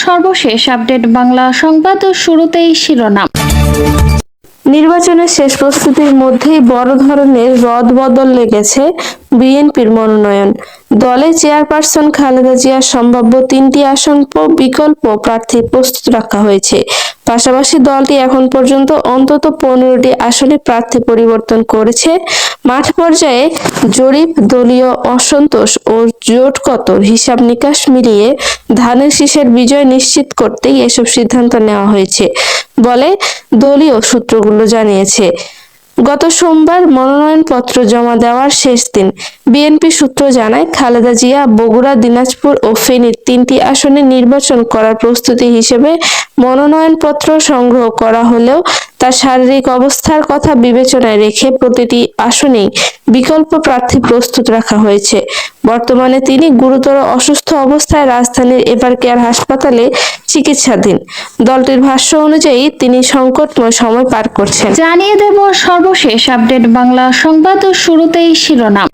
সর্বশেষ আপডেট বাংলা সংবাদ ও শুরুতেই শিরোনাম। নির্বাচনের শেষ প্রস্তুতির মধ্যেই বড় ধরনের রদবদল লেগেছে বিএনপির মনোনয়ন। দলে চেয়ারপারসন খালেদা জিয়ার সম্ভাব্য 3টি আসন বিকল্প প্রার্থী প্রস্তুত রাখা হয়েছে। পাশাপাশি দলটি এখন পর্যন্ত অন্তত 15টি আসনে প্রার্থী পরিবর্তন করেছে। মাঠ পর্যায়ে জরিপ, দলীয় অসন্তোষ ও জোটগত হিসাব নিকাশ মিলিয়ে ধানের শীষের বিজয় নিশ্চিত করতেই এসব সিদ্ধান্ত নেওয়া হয়েছে বলে দলীয় সূত্রগুলো জানিয়েছে। গত সোমবার মনোনয়নপত্র জমা দেওয়ার শেষ দিন। বিএনপি সূত্র জানায়, খালেদা জিয়া বগুড়া, দিনাজপুর ও ফেনীর 3টি আসনে নির্বাচন করার প্রস্তুতি হিসেবে মনোনয়নপত্র সংগ্রহ করা হলেও তার শারীরিক অবস্থার কথা বিবেচনায় রেখে প্রতিটি আসনেই বিকল্প প্রার্থী প্রস্তুত রাখা হয়েছে। বর্তমানে তিনি গুরুতর অসুস্থ অবস্থায় রাজধানীর এভারকেয়ার হাসপাতালে চিকিৎসাধীন। দলটির ভাষ্য অনুযায়ী তিনি সংকটময় সময় পার করছেন। জানিয়ে দেব সর্বশেষ আপডেট বাংলা সংবাদ ও শুরুতেই শিরোনাম।